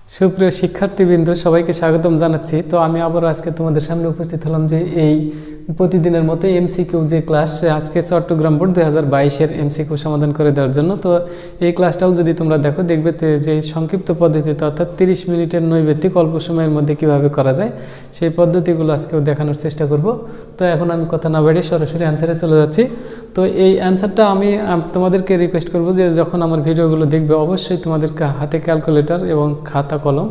সুপ্রিয় শিক্ষার্থীবৃন্দ সবাইকে স্বাগতম জানাচ্ছি। তো আমি আবারও আজকে তোমাদের সামনে উপস্থিত হলাম যে এই প্রতিদিনের মতো এমসিকিউ যে ক্লাস আজকে চট্টগ্রাম বোর্ড 2022-এর এমসিকিউ সমাধান করে দেওয়ার জন্য। তো এই ক্লাসটাও যদি তোমরা দেখো দেখবে যে সংক্ষিপ্ত পদ্ধতিতে অর্থাৎ 30 মিনিটের নৈবেদ্যিক অল্প সময়ের মধ্যে কিভাবে করা যায় সেই পদ্ধতিগুলো আজকেও দেখানোর চেষ্টা করব। তো এখন আমি কথা না বাড়িয়ে সরাসরি অ্যান্সারে চলে যাচ্ছি। তো এই অ্যান্সারটা আমি তোমাদেরকে রিকোয়েস্ট করব যে যখন আমার ভিডিওগুলো দেখবে অবশ্যই তোমাদের হাতে ক্যালকুলেটর এবং খাতা কলম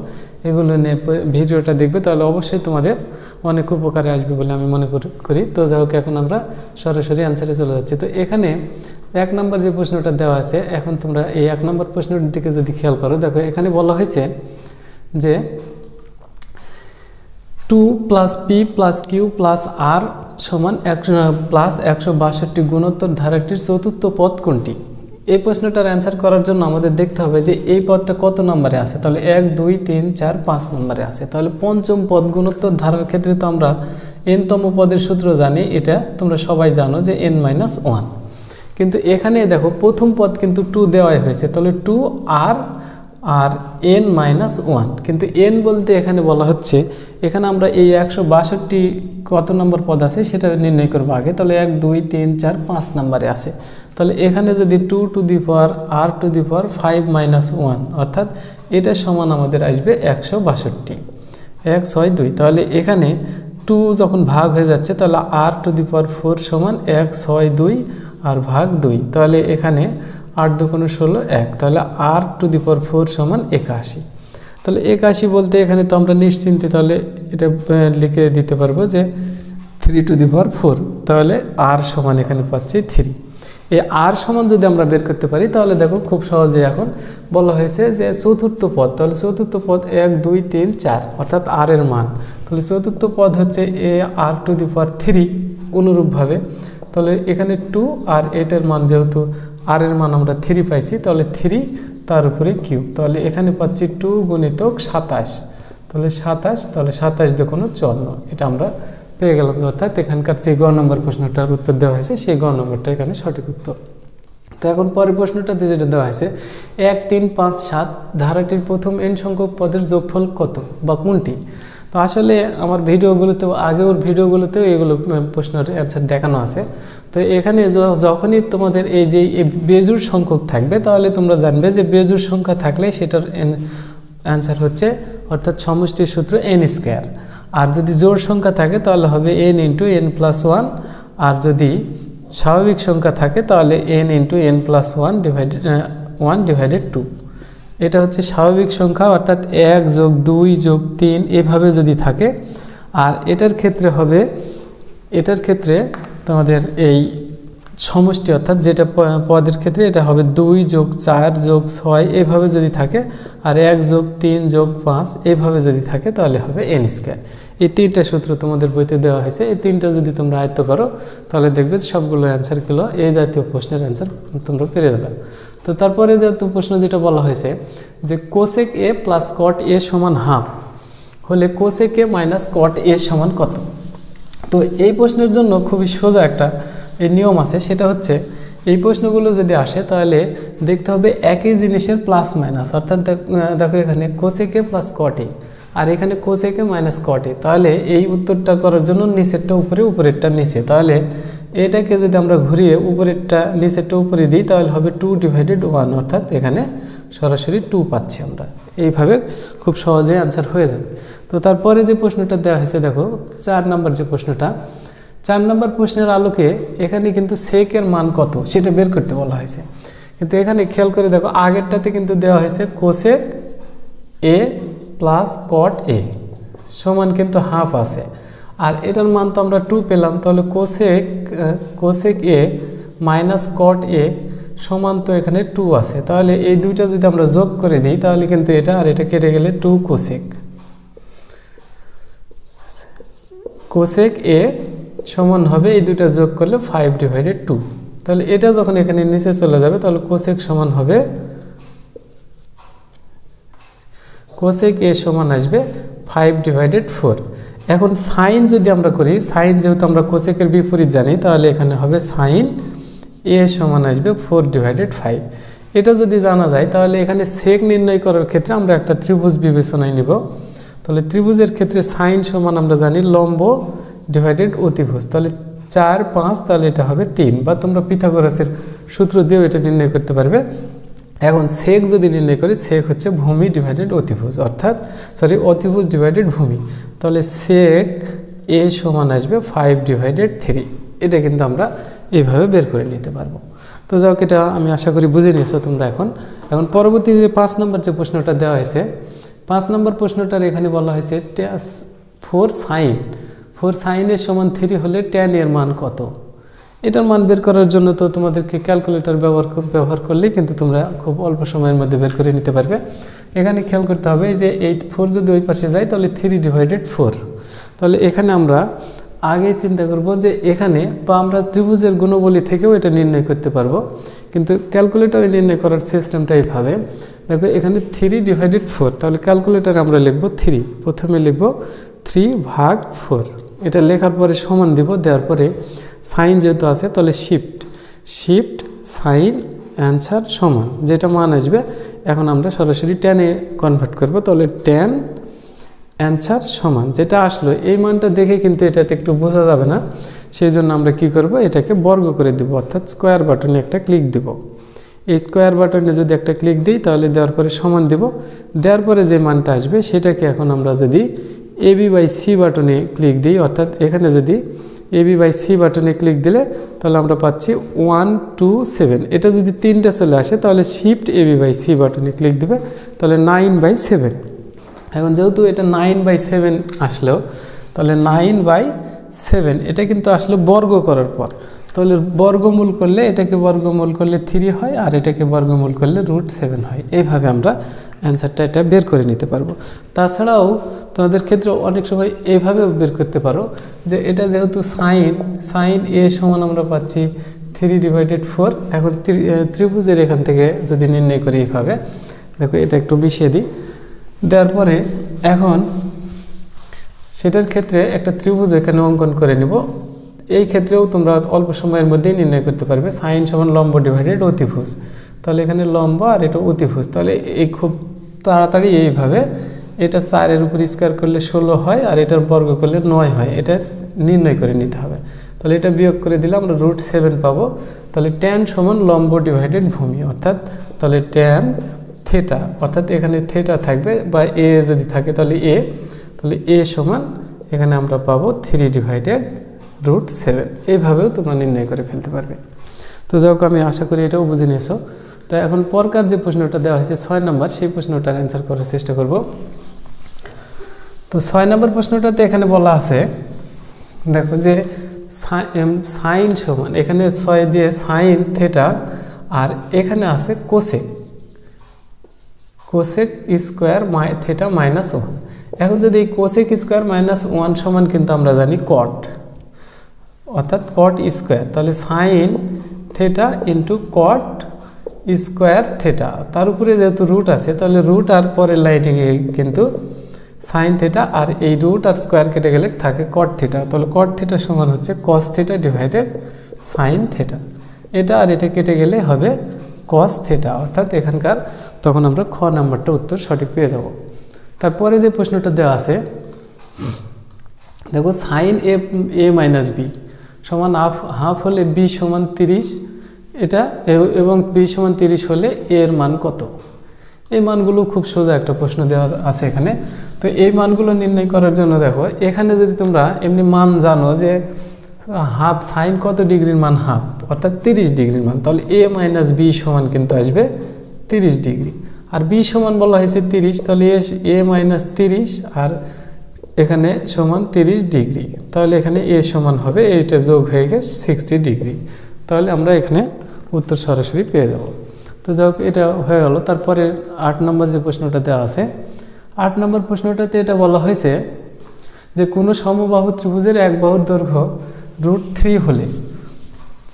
এগুলো নিয়ে ভিডিওটা দেখবে, তাহলে অবশ্যই তোমাদের অনেক উপকারে আসবে বলে আমি মনে করি। তো যাই হোক, এখন আমরা সরাসরি অ্যান্সারে চলে যাচ্ছি। তো এখানে 1 নম্বর যে প্রশ্নটা দেওয়া আছে, এখন তোমরা এই 1 নম্বর প্রশ্নের দিকে যদি খেয়াল করো, দেখো এখানে বলা হয়েছে যে 2 + p + q + r সমান প্লাস 162 গুণোত্তর ধারাটির চতুর্থ পদ কোনটি? এই প্রশ্নটার অ্যান্সার করার জন্য আমাদের দেখতে হবে যে এই পদটা কত নম্বরে আছে। তাহলে 1 2 3 4 5 নম্বরে আছে। তাহলে পঞ্চম পদ গুণোত্তর ধারার ক্ষেত্রে তো আমরা n-তম পদের সূত্র জানি, এটা তোমরা সবাই জানো যে n-1। কিন্তু এখানে দেখো প্রথম পদ কিন্তু 2 দেওয়াই হয়েছে, তাহলে 2r আর n-1, কিন্তু n বলতে এখানে বলা হচ্ছে এখানে আমরা এই 162 কত নম্বর পদ আছে সেটা নির্ণয় করবো আগে। তাহলে 1 2 3 4 5 নম্বরে আছে। তাহলে এখানে যদি 2 to the power r to the পাওয়ার 5 - 1 অর্থাৎ এটা সমান আমাদের আসবে 162 1 6 2। তাহলে এখানে 2 যখন ভাগ হয়ে যাচ্ছে তাহলে r টু দি পাওয়ার 4 সমান 1 6 2 আর ভাগ 2। তাহলে এখানে 8 2 16 1, তাহলে r টু দি পাওয়ার 4 সমান 81। তাহলে 81 বলতে এখানে তো আমরা নিশ্চিন্তে তাহলে এটা লিখে দিতে পারবো যে 3 টু দি পাওয়ার 4। তাহলে r সমান এখানে পাচ্ছি 3। এই r সমান যদি আমরা বের করতে পারি তাহলে দেখো খুব সহজে এখন বলা হয়েছে যে চতুর্থ পদ, তাহলে চতুর্থ পদ 1 2 3 4 অর্থাৎ r এর মান, তাহলে চতুর্থ পদ হচ্ছে r টু দি পাওয়ার 3। অনুরূপভাবে তাহলে এখানে 2 আর এটার মান যেহেতু r এর মান আমরা 3 পাইছি, তাহলে 3 তার উপরে কিউব, তাহলে এখানে পাচ্ছি 2 গুণিতক 27। তাহলে 27, তাহলে 27 দেখুন 54, এটা আমরা পেয়ে গেলাম। অর্থাৎ এখানকার যে গ নম্বর প্রশ্নটার উত্তর দেওয়া হয়েছে সেই গ নম্বরটা এখানে সঠিক উত্তর। তো এখন পরের প্রশ্নটাতে যেটা দেওয়া হয়েছে 1 3 5 7 ধারাটির প্রথম n সংখ্যক পদের যোগফল কত বা কোনটি? তো আসলে আমার ভিডিওগুলোতেও আগের ভিডিওগুলোতেও এগুলো প্রশ্নের অ্যান্সার দেখানো আছে। তো এখানে যখনই তোমাদের এই যে বেজোড় সংখ্যক থাকবে তাহলে তোমরা জানবে যে বেজোড় সংখ্যা থাকলে সেটার অ্যান্সার হচ্ছে অর্থাৎ সমষ্টির সূত্র n²। আর যদি জোড় সংখ্যা থাকে তাহলে হবে n × n+1, আর যদি স্বাভাবিক সংখ্যা থাকে তাহলে n × n+1/2। এটা হচ্ছে স্বাভাবিক সংখ্যা, অর্থাৎ 1 + 2 + 3 এভাবে যদি থাকে। আর এটার ক্ষেত্রে তোমাদের এই সমষ্টি অর্থাৎ যেটা পদের ক্ষেত্রে এটা হবে 2 + 4 + 6 এভাবে যদি থাকে, আর 1 + 3 + 5 এভাবে যদি থাকে তাহলে হবে n²। এই 3টা সূত্র তোমাদের বইতে দেওয়া হয়েছে। এই 3টা যদি তোমরা আয়ত্ত করো তাহলে দেখবে সবগুলো অ্যান্সারগুলো এই জাতীয় প্রশ্নের অ্যান্সার তোমরা পেরে যাবে। তো তারপরে যেহেতু প্রশ্ন যেটা বলা হয়েছে যে কোসেক a + কট a সমান হাফ হলে কোসেক a - কট a সমান কত? তো এই প্রশ্নের জন্য খুবই সোজা একটা নিয়ম আছে, সেটা হচ্ছে এই প্রশ্নগুলো যদি আসে তাহলে দেখতে হবে একই জিনিসের প্লাস মাইনাস, অর্থাৎ দেখো এখানে কোসেক a + কট a আর এখানে কোসেক a - কট a। তাহলে এই উত্তরটা করার জন্য নিচেরটা উপরে উপরেরটা নিচে, তাহলে এটাকে যদি আমরা ঘুরিয়ে উপরেরটা নিচেরটা উপরে দিই তাহলে হবে 2/1, অর্থাৎ এখানে সরাসরি 2 পাচ্ছি আমরা। এইভাবে খুব সহজে অ্যান্সার হয়ে যাবে। তো তারপরে যে প্রশ্নটা দেওয়া হয়েছে দেখো 4 নম্বর যে প্রশ্নটা, 4 নম্বর প্রশ্নের আলোকে এখানে কিন্তু সেকের মান কত সেটা বের করতে বলা হয়েছে। কিন্তু এখানে খেয়াল করে দেখো আগেরটাতে কিন্তু দেওয়া হয়েছে কোসেক a + কট a সমান কিন্তু হাফ আছে, আর এটার মান তো আমরা 2 পেলাম। তাহলে কোসেক a - কট a সমান তো এখানে 2 আছে। তাহলে এই দুইটা যদি আমরা যোগ করে দিই তাহলে কিন্তু এটা আর এটা কেটে গেলে 2 কোসেক a সমান হবে এই দুইটা যোগ করলে 5/2। তাহলে এটা যখন এখানে নিচে চলে যাবে তাহলে কোসেক সমান হবে কোসেক a সমান আসবে 5/4। এখন সাইন যদি আমরা করি, সাইন যেহেতু আমরা কোসেকের বিপরীত জানি তাহলে এখানে হবে সাইন a সমান আসবে 4/5। এটা যদি জানা যায় তাহলে এখানে সেক নির্ণয় করার ক্ষেত্রে আমরা একটা ত্রিভুজ বিবেচনায় নিব। তাহলে ত্রিভুজের ক্ষেত্রে সাইন সমান আমরা জানি লম্ব ডিভাইডেড অতিভুজ, তাহলে 4 5, তাহলে এটা হবে 3, বা তোমরা পিথাগোরাসের সূত্র দিয়েও এটা নির্ণয় করতে পারবে। এখন সেক যদি নির্ণয় করি, সেক হচ্ছে ভূমি ডিভাইডেড অতিভুজ, অর্থাৎ অতিভুজ ডিভাইডেড ভূমি, তাহলে সেক এ সমান আসবে 5/3। এটা কিন্তু আমরা এইভাবে বের করে নিতে পারবো। তো যাক, এটা আমি আশা করি বুঝে নিয়েছো তোমরা। এখন পরবর্তী যে 5 নম্বর যে প্রশ্নটা দেওয়া হয়েছে, 5 নম্বর প্রশ্নটার এখানে বলা হয়েছে 4 সাইন এর সমান 3 হলে ট্যান এর মান কত। এটার মান বের করার জন্য তো তোমাদেরকে ক্যালকুলেটর ব্যবহার করলেই কিন্তু তোমরা খুব অল্প সময়ের মধ্যে বের করে নিতে পারবে। এখানে খেয়াল করতে হবে যে এই 4 যদি ওই পাশে যায় তাহলে 3/4। তাহলে এখানে আমরা আগেই চিন্তা করব যে এখানে, বা আমরা ত্রিভুজের গুণবলী থেকেও এটা নির্ণয় করতে পারবো, কিন্তু ক্যালকুলেটরে নির্ণয় করার সিস্টেমটা এইভাবে। দেখো এখানে 3/4, তাহলে ক্যালকুলেটরে আমরা লিখব 3, প্রথমে লিখব 3/4। এটা লেখার পরে সমান দিব, দেওয়ার পরে সাইন যেহেতু আছে তাহলে শিফট সাইন অ্যান্সার সমান যেটা মান আসবে। এখন আমরা সরাসরি ট্যানে কনভার্ট করব, তাহলে ট্যান অ্যান্সার সমান যেটা আসলো, এই মানটা দেখে কিন্তু এটাতে একটু বোঝা যাবে না, সেই জন্য আমরা কি করব, এটাকে বর্গ করে দেব, অর্থাৎ স্কোয়ার বাটনে একটা ক্লিক দেব। এই স্কোয়ার বাটনে যদি একটা ক্লিক দিই তাহলে দেওয়ার পরে সমান দেব, দেওয়ার পরে যে মানটা আসবে সেটাকে এখন আমরা যদি AB/C বাটনে ক্লিক দিই, অর্থাৎ এখানে যদি AB/C বাটনে ক্লিক দিলে তাহলে আমরা পাচ্ছি 1 2 7। এটা যদি 3টে চলে আসে তাহলে শিফট AB/C বাটনে ক্লিক দেবে, তাহলে 9/7। এখন যেহেতু এটা 9/7 আসলো, তাহলে 9/7 এটা কিন্তু আসলে বর্গ করার পর, তাহলে বর্গমূল করলে এটাকে বর্গমূল করলে 3 হয়, আর এটাকে বর্গমূল করলে √7 হয়। এইভাবে আমরা অ্যান্সারটা এটা বের করে নিতে পারবো। তাছাড়াও তোমাদের ক্ষেত্রে অনেক সময় এইভাবেও বের করতে পারো যে এটা যেহেতু সাইন এ সমান আমরা পাচ্ছি 3/4। এখন ত্রিভুজের এখান থেকে যদি নির্ণয় করি এইভাবে, দেখো এটা একটু মিশিয়ে দিই, দেওয়ার পরে এখন সেটার ক্ষেত্রে একটা ত্রিভুজ এখানে অঙ্কন করে নিব। এই ক্ষেত্রেও তোমরা অল্প সময়ের মধ্যেই নির্ণয় করতে পারবে। সাইন সমান লম্ব ডিভাইডেড অতিভুজ, তাহলে এখানে লম্ব আর এটা অতিভুজ, তাহলে এই খুব তাড়াতাড়ি এইভাবে এটা 4-এর উপর স্কোয়ার করলে 16 হয়, আর এটার বর্গ করলে 9 হয়, এটা নির্ণয় করে নিতে হবে। তাহলে এটা বিয়োগ করে দিলে আমরা √7 পাবো। তাহলে ট্যান সমান লম্ব ডিভাইডেড ভূমি, অর্থাৎ তাহলে ট্যান থিটা, অর্থাৎ এখানে থিটা থাকবে, বা এ যদি থাকে তাহলে তাহলে এ সমান এখানে আমরা পাবো 3/√7। এইভাবেও তোমরা নির্ণয় করে ফেলতে পারবে। তো যাক, আমি আশা করি এটাও বুঝে নিয়েছো। তো এখন পরকার যে প্রশ্নটা দেওয়া হয়েছে 6 নম্বর, সেই প্রশ্নটার অ্যান্সার করার চেষ্টা করব। তো 6 নম্বর প্রশ্নটাতে এখানে বলা আছে, দেখো যে সাইন সমান, এখানে 6 দিয়ে সাইন থিটা, আর এখানে আছে কোসেক স্কোয়ার থিটা -1। এখন যদি এই কোসেক স্কোয়ার -1 সমান কিন্তু আমরা জানি কট, অর্থাৎ কট স্কোয়ার, তাহলে sine theta into cot square theta, তার উপরে যেহেতু রুট আছে তাহলে রুট আর পরের লাইনে কিন্তু সাইন থিটা, আর এই রুট আর স্কোয়ার কেটে গেলে থাকে কট থিটা, তাহলে কট থিটা সমান হচ্ছে cos theta divided sine theta. এটা আর এটা কেটে গেলে হবে কস থিটা, অর্থাৎ এখানকার তখন আমরা খ নাম্বারটা উত্তর সঠিক পেয়ে যাব। তারপরে যে প্রশ্নটা দেওয়া আছে, দেখো সাইন a - b সমান হাফ হলে b সমান 30, এটা এবং b সমান 30 হলে a এর মান কত। এই মানগুলো খুব সোজা একটা প্রশ্ন দেওয়া আছে এখানে। তো এই মানগুলো নির্ণয় করার জন্য দেখো এখানে যদি তোমরা এমনি মান জানো যে হাফ সাইন কত ডিগ্রির মান হাফ, অর্থাৎ 30 ডিগ্রির মান, তাহলে a - b সমান কিন্তু আসবে 30 ডিগ্রি, আর b সমান বলা হয়েছে 30, তাহলে a - 30 আর এখানে সমান 30 ডিগ্রি, তাহলে এখানে a সমান হবে, এইটা যোগ হয়ে গেছে 60 ডিগ্রি, তাহলে আমরা এখানে উত্তর সরাসরি পেয়ে যাব। তো যাক, এটা হয়ে গেল। তারপরে 8 নম্বর যে প্রশ্নটা দেওয়া আছে, 8 নম্বর প্রশ্নটাতে এটা বলা হয়েছে যে কোনো সমবাহু ত্রিভুজের এক বাহুর দৈর্ঘ্য √3 হলে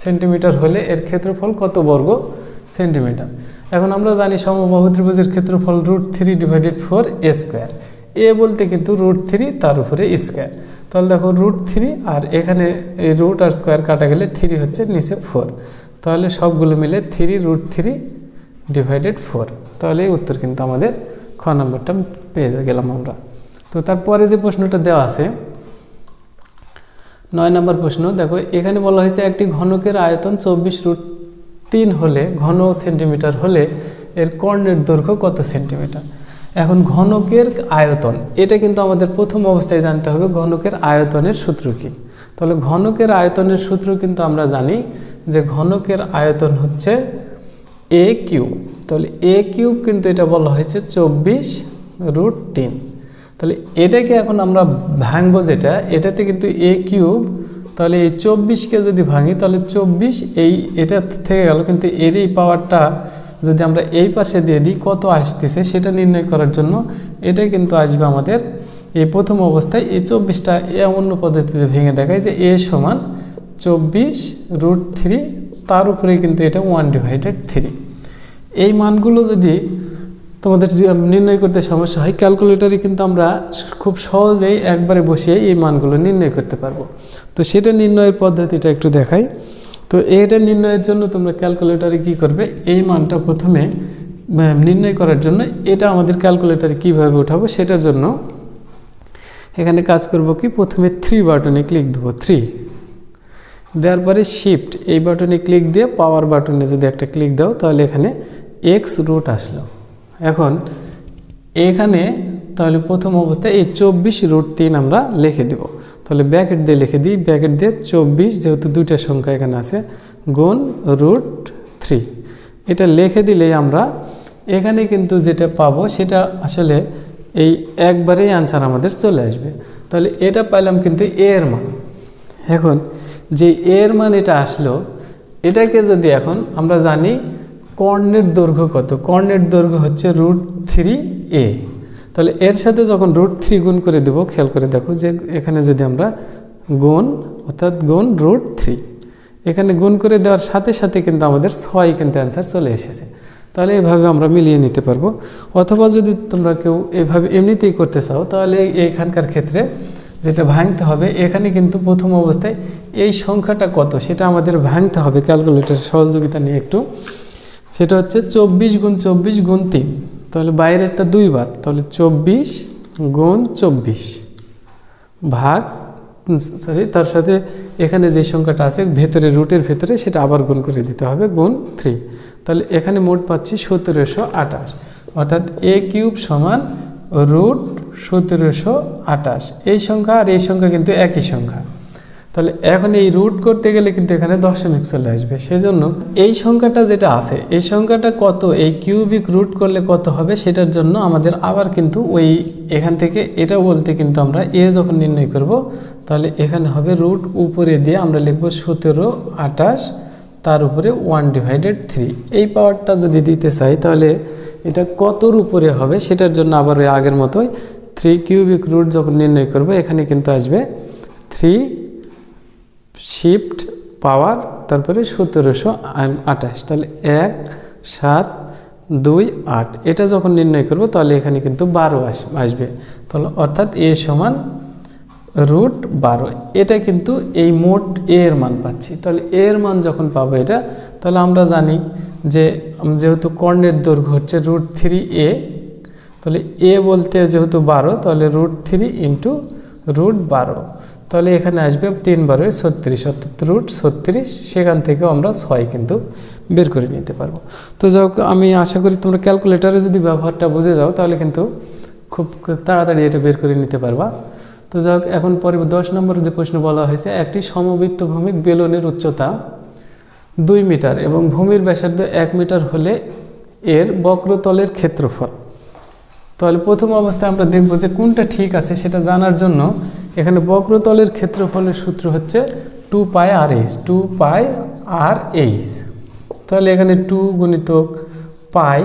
সেন্টিমিটার হলে এর ক্ষেত্রফল কত বর্গ সেন্টিমিটার। এখন আমরা জানি সমবাহু ত্রিভুজের ক্ষেত্রফল √3/4 a স্কোয়ার, এ বলতে কিন্তু √3 তার উপরে স্কোয়ার, তাহলে দেখো √3 আর এখানে এই রুট আর স্কোয়ার কাটা গেলে 3 হচ্ছে নিচে 4, তাহলে সবগুলো মিলে 3 √3 ডিভাইডেড 4। তাহলে এই উত্তর কিন্তু আমাদের খ নম্বরটা পেয়ে গেলাম আমরা। তো তারপরে যে প্রশ্নটা দেওয়া আছে 9 নম্বর প্রশ্ন, দেখো এখানে বলা হয়েছে একটি ঘনকের আয়তন 24√3 হলে ঘন সেন্টিমিটার হলে এর কর্ণের দৈর্ঘ্য কত সেন্টিমিটার। এখন ঘনকের আয়তন এটা কিন্তু আমাদের প্রথম অবস্থায় জানতে হবে ঘনকের আয়তনের সূত্র কি। তাহলে ঘনকের আয়তনের সূত্র কিন্তু আমরা জানি যে ঘনকের আয়তন হচ্ছে a কিউব। তাহলে a কিউব কিন্তু এটা বলা হয়েছে 24√3। তাহলে এটাকে এখন আমরা ভাঙবো যেটা, এটাতে কিন্তু a কিউব, তাহলে এই 24কে যদি ভাঙি তাহলে 24 এটা থেকে গেল, কিন্তু এর এই পাওয়ারটা যদি আমরা এই পাশে দিয়ে দিই কত আসতেছে সেটা নির্ণয় করার জন্য এটা কিন্তু আসবে আমাদের এই প্রথম অবস্থায় এই 24টা অন্য পদ্ধতিতে ভেঙে দেখায় যে a সমান 24√3, তার উপরে কিন্তু এটা 1/3। এই মানগুলো যদি তোমাদের নির্ণয় করতে সমস্যা হয় ক্যালকুলেটরে কিন্তু আমরা খুব সহজেই একবারে বসিয়ে এই মানগুলো নির্ণয় করতে পারবো। তো সেটা নির্ণয়ের পদ্ধতিটা একটু দেখাই। তো এটা নির্ণয়ের জন্য তোমরা ক্যালকুলেটরে কি করবে, এই মানটা প্রথমে নির্ণয় করার জন্য এটা আমাদের ক্যালকুলেটরে কিভাবে উঠাবো সেটার জন্য এখানে কাজ করব কি, প্রথমে 3 বাটনে ক্লিক দেবো, 3 দেওয়ার পরে শিফট এই বাটনে ক্লিক দিয়ে পাওয়ার বাটনে যদি একটা ক্লিক দাও তাহলে এখানে এক্স রুট আসলো। এখন এখানে তাহলে প্রথম অবস্থায় এই 24√3 আমরা লিখে দেব। তাহলে ব্র্যাকেট দিয়ে লিখে দিই, ব্র্যাকেট দিয়ে 24 যেহেতু দুইটা সংখ্যা এখানে আছে গুণ √3 এটা লিখে দিলেই আমরা এখানে কিন্তু যেটা পাবো সেটা আসলে এই একবারেই আনসার আমাদের চলে আসবে। তাহলে এটা পাইলাম কিন্তু a এর মান। এখন যে a এর মান এটা আসলো, এটাকে যদি এখন আমরা জানি কর্ণের দৈর্ঘ্য কত, কর্ণের দৈর্ঘ্য হচ্ছে √3a। তাহলে এর সাথে যখন √3 গুণ করে দেব, খেয়াল করে দেখো যে এখানে যদি আমরা গুণ অর্থাৎ গুণ √3 এখানে গুণ করে দেওয়ার সাথে সাথে কিন্তু আমাদের 6 কিন্তু অ্যান্সার চলে এসেছে। তাহলে এইভাবে আমরা মিলিয়ে নিতে পারবো। অথবা যদি তোমরা কেউ এভাবে এমনিতেই করতে চাও তাহলে এইখানকার ক্ষেত্রে যেটা ভাঙতে হবে, এখানে কিন্তু প্রথম অবস্থায় এই সংখ্যাটা কত সেটা আমাদের ভাঙতে হবে ক্যালকুলেটরের সহযোগিতা নিয়ে একটু। সেটা হচ্ছে 24 গুণ 24 গুণ 3, তাহলে বাইরেরটা 2 বার, তাহলে 24 গুণ 24 ভাগ তার সাথে এখানে যে সংখ্যাটা আছে ভেতরে রুটের ভেতরে সেটা আবার গুণ করে দিতে হবে গুণ 3। তাহলে এখানে মোট পাচ্ছি 1728, অর্থাৎ a কিউব সমান √1728। এই সংখ্যা আর এই সংখ্যা কিন্তু একই সংখ্যা। তাহলে এখন এই রুট করতে গেলে কিন্তু এখানে দশমিক চলে আসবে, সেজন্য এই সংখ্যাটা যেটা আছে এই সংখ্যাটা কত, এই কিউবিক রুট করলে কত হবে সেটার জন্য আমাদের আবার কিন্তু ওই এখান থেকে এটা বলতে কিন্তু আমরা a যখন নির্ণয় করব তাহলে এখানে হবে রুট উপরে দিয়ে আমরা লিখব 1728 তার উপরে 1/3। এই পাওয়ারটা যদি দিতে চাই তাহলে এটা কতর উপরে হবে সেটার জন্য আবার ওই আগের মতোই 3 কিউবিক রুট যখন নির্ণয় করব এখানে কিন্তু আসবে 3 শিফট পাওয়ার তারপরে 1728, তাহলে 1 7 2 8 এটা যখন নির্ণয় করব তাহলে এখানে কিন্তু 12 আসবে। তাহলে অর্থাৎ a সমান √12। এটা কিন্তু এই মোট a এর মান পাচ্ছি। তাহলে a এর মান যখন পাবো এটা, তাহলে আমরা জানি যে যেহেতু কর্ণের দৈর্ঘ্য হচ্ছে √3a, তাহলে a বলতে যেহেতু 12 তাহলে √3 ইন্টু √12, তাহলে এখানে আসবে 3 × 36 অর্থাৎ √36। সেখান থেকে আমরা 6 কিন্তু বের করে নিতে পারবো। তো যাই হোক, আমি আশা করি তোমরা ক্যালকুলেটরে যদি ব্যবহারটা বুঝে যাও তাহলে কিন্তু খুব তাড়াতাড়ি এটা বের করে নিতে পারবা। তো যাই হোক, এখন পরে 10 নম্বর যে প্রশ্ন বলা হয়েছে, একটি সমবৃত্ত ভূমিক বেলনের উচ্চতা 2 মিটার এবং ভূমির ব্যাসার্ধ 1 মিটার হলে এর বক্রতলের ক্ষেত্রফল। তাহলে প্রথম অবস্থায় আমরা দেখব যে কোনটা ঠিক আছে সেটা জানার জন্য এখানে বক্রতলের ক্ষেত্রফলের সূত্র হচ্ছে 2πr/h, 2πr/h। তাহলে এখানে 2 গুণিতক পাই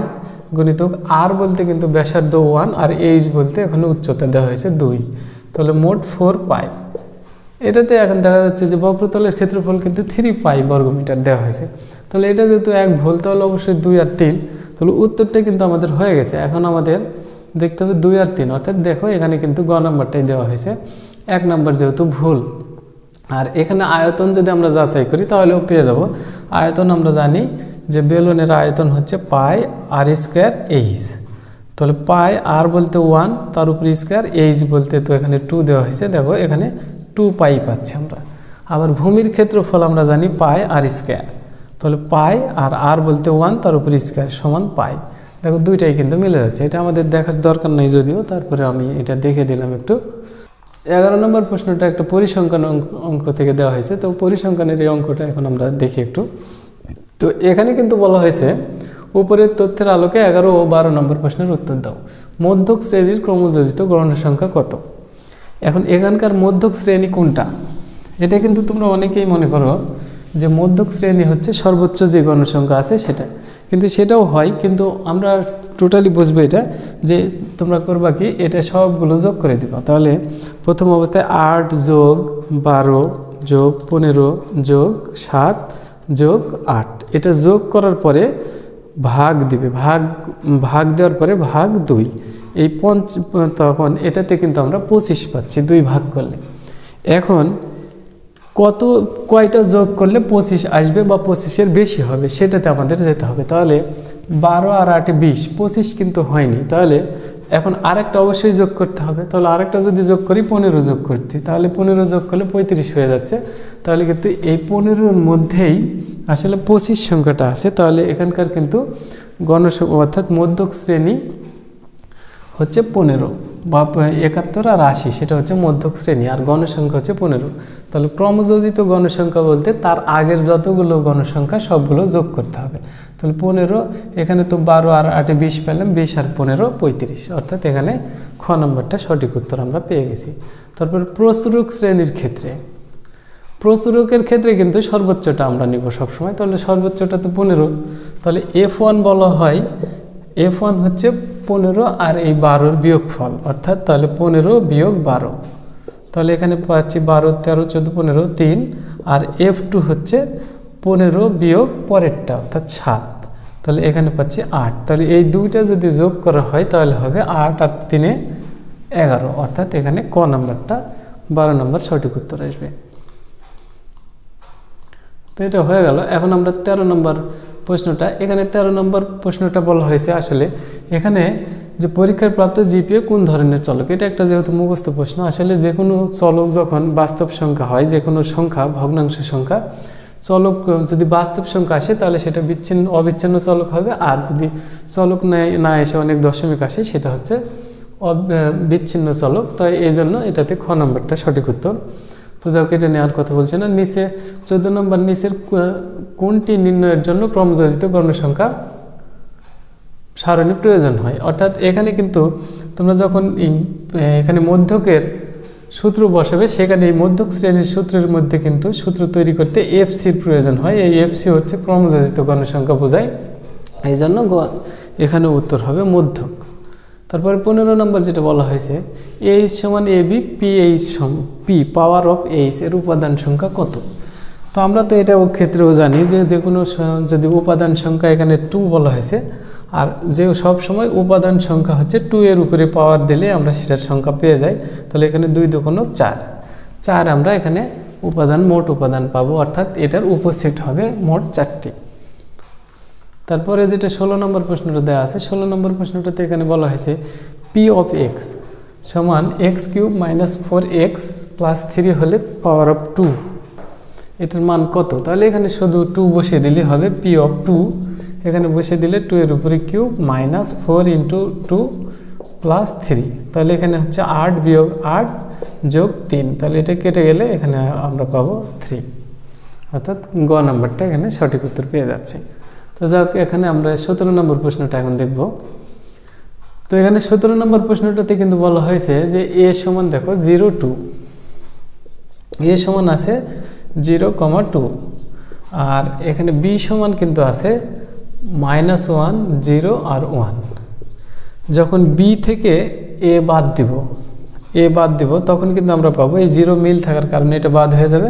গুণিতক r বলতে কিন্তু ব্যাসার্ধ 1 আর h বলতে এখানে উচ্চতা দেওয়া হয়েছে 2, তাহলে মোট 4π। এটাতে এখন দেখা যাচ্ছে যে বক্রতলের ক্ষেত্রফল কিন্তু 3π বর্গমিটার দেওয়া হয়েছে। তাহলে এটা যেহেতু 1 ভোল্ট তাহলে অবশ্যই 2 আর 3, তাহলে উত্তরটা কিন্তু আমাদের হয়ে গেছে। এখন আমাদের দেখতে হবে 2 আর 3, অর্থাৎ দেখো এখানে কিন্তু গ নম্বরটাই দেওয়া হয়েছে, 1 নম্বর যেহেতু ভুল। আর এখানে আয়তন যদি আমরা যাচাই করি তাহলেও পেয়ে যাব। আয়তন আমরা জানি যে বেলুনের আয়তন হচ্ছে পাই আর স্কোয়ার এইচ। তাহলে পাই আর বলতে 1, তার উপর স্কোয়ার, এইচ বলতে তো এখানে 2 দেওয়া হয়েছে, দেখো এখানে 2 পাই পাচ্ছি আমরা। আবার ভূমির ক্ষেত্রফল আমরা জানি পাই আর স্কোয়ার, তাহলে পাই আর বলতে 1, তার উপর স্কোয়ার সমান পাই। দেখো দুইটাই কিন্তু মিলে যাচ্ছে, এটা আমাদের দেখার দরকার নেই যদিও, তারপরে আমি এটা দেখে দিলাম একটু। 11 নম্বর প্রশ্নটা একটা পরিসংখ্যান অঙ্ক থেকে দেওয়া হয়েছে, তো পরিসংখ্যানের এই অঙ্কটা এখন আমরা দেখি একটু। তো এখানে কিন্তু বলা হয়েছে উপরের তথ্যের আলোকে 11 ও 12 নম্বর প্রশ্নের উত্তর দাও। মধ্যক শ্রেণীর ক্রমযোজিত গণ সংখ্যা কত? এখন এখানকার মধ্যক শ্রেণী কোনটা, এটা কিন্তু তোমরা অনেকেই মনে করো যে মধ্যক শ্রেণী হচ্ছে সর্বোচ্চ যে গণসংখ্যা আছে সেটা, কিন্তু সেটাও হয়, কিন্তু আমরা টোটালি বুঝবো এটা যে তোমরা করবা কি, এটা সবগুলো যোগ করে দিবা। তাহলে প্রথম অবস্থায় 8 যোগ 12 যোগ 15 যোগ 7 যোগ 8, এটা যোগ করার পরে ভাগ দিবে, ভাগ দেওয়ার পরে ভাগ 2, এই তখন এটাতে কিন্তু আমরা 25 পাচ্ছি 2 ভাগ করলে। এখন কয়টা যোগ করলে 25 আসবে বা 25-এর বেশি হবে সেটাতে আমাদের যেতে হবে। তাহলে 12 আর 8 20, 25 কিন্তু হয়নি, তাহলে এখন আরেকটা অবশ্যই যোগ করতে হবে। তাহলে আরেকটা যদি যোগ করি 15 যোগ করছি, তাহলে 15 যোগ করলে 35 হয়ে যাচ্ছে। তাহলে কিন্তু এই 15-র মধ্যেই আসলে 25 সংখ্যাটা আছে। তাহলে এখানকার কিন্তু গণসংখ্যা অর্থাৎ মধ্যক শ্রেণী হচ্ছে 15 বা 71 আর 80, সেটা হচ্ছে মধ্যক শ্রেণী, আর গণসংখ্যা হচ্ছে 15। তাহলে ক্রমযোজিত গণসংখ্যা বলতে তার আগের যতগুলো গণসংখ্যা সবগুলো যোগ করতে হবে। তাহলে 15, এখানে তো 12 আর 8 20 পেলাম, 20 আর 15 35, অর্থাৎ এখানে খ নম্বরটা সঠিক উত্তর আমরা পেয়ে গেছি। তারপর প্রচুরক শ্রেণীর ক্ষেত্রে, প্রচুরকের ক্ষেত্রে কিন্তু সর্বোচ্চটা আমরা নিব সবসময়, তাহলে সর্বোচ্চটা তো 15, তাহলে F1 বলা হয়, F1 হচ্ছে 15 আর এই 12-র বিয়োগফল, অর্থাৎ তাহলে 15 বিয়োগ 12, তাহলে এখানে পাচ্ছি 12 13 14 15 3, আর F2 হচ্ছে 15 বিয়োগ পরেরটা অর্থাৎ 7, তাহলে এখানে পাচ্ছি 8। তাহলে এই দুইটা যদি যোগ করা হয় তাহলে হবে 8 আর 3 11, অর্থাৎ এখানে ক নাম্বারটা 12 নম্বর সঠিক উত্তর আসবে। তো এটা হয়ে গেল। এখন আমরা 13 নম্বর প্রশ্নটা, এখানে 13 নম্বর প্রশ্নটা বলা হয়েছে আসলে এখানে যে পরীক্ষার প্রাপ্ত জিপিএ কোন ধরনের চলক, এটা একটা যেহেতু মুখস্থ প্রশ্ন। আসলে যে কোনো চলক যখন বাস্তব সংখ্যা হয়, যে কোনো সংখ্যা ভগ্নাংশ সংখ্যা, চলক যদি বাস্তব সংখ্যা আসে তাহলে সেটা অবিচ্ছিন্ন চলক হবে, আর যদি চলক না এসে অনেক দশমিক আসে সেটা হচ্ছে বিচ্ছিন্ন চলক। তাই এই জন্য এটাতে খ নম্বরটা সঠিক উত্তর। তো যাও কেটে নেওয়ার কথা বলছে না। নিচে 14 নম্বর, নিচের কোনটি নির্ণয়ের জন্য ক্রমযোজিত গণসংখ্যা সারণী প্রয়োজন হয়, অর্থাৎ এখানে কিন্তু তোমরা যখন এখানে মধ্যকের সূত্র বসাবে, সেখানে এই মধ্যক শ্রেণীর সূত্রের মধ্যে কিন্তু সূত্র তৈরি করতে এফসির প্রয়োজন হয়। এই এফসি হচ্ছে ক্রমযোজিত গণসংখ্যা বোঝায়, এই জন্য এখানে উত্তর হবে মধ্যক। তারপরে 15 নম্বর যেটা বলা হয়েছে, এইচ সমান AB P H P power of H এর উপাদান সংখ্যা কত? তো আমরা তো এটা ক্ষেত্রেও জানি যে কোনো যদি উপাদান সংখ্যা এখানে 2 বলা হয়েছে, আর যে সব সময় উপাদান সংখ্যা হচ্ছে 2 এর উপরে পাওয়ার দিলে আমরা সেটার সংখ্যা পেয়ে যাই। তাহলে এখানে 2 দুগুণ 4 আমরা এখানে মোট উপাদান পাবো, অর্থাৎ এটার উপসেট হবে মোট 4টি। তারপরে যেটা 16 নম্বর প্রশ্নটা দেওয়া আছে, 16 নম্বর প্রশ্নটাতে এখানে বলা হয়েছে পি অফ এক্স সমান x³ - 4x + 3 হলে পাওয়ার অফ 2, এটার মান কত? তাহলে এখানে শুধু 2 বসিয়ে দিলে হবে পি অফ 2, এখানে বসিয়ে দিলে 2 এর উপরে কিউব -4 × 2 + 3, তাহলে এখানে হচ্ছে 8 বিয়োগ 8 যোগ 3, তাহলে এটা কেটে গেলে এখানে আমরা পাবো 3, অর্থাৎ গ নাম্বারটা এখানে সঠিক উত্তর পেয়ে যাচ্ছে। তো যাক, এখানে আমরা 17 নম্বর প্রশ্নটা এখন দেখব। তো এখানে 17 নম্বর প্রশ্নটাতে কিন্তু বলা হয়েছে যে এ সমান দেখো 0 2, এ সমান আছে 0,2, আর এখানে বি সমান কিন্তু আছে -1 0 আর 1। যখন বি থেকে এ বাদ দিব তখন কিন্তু আমরা পাবো এই 0 মিল থাকার কারণে এটা বাদ হয়ে যাবে,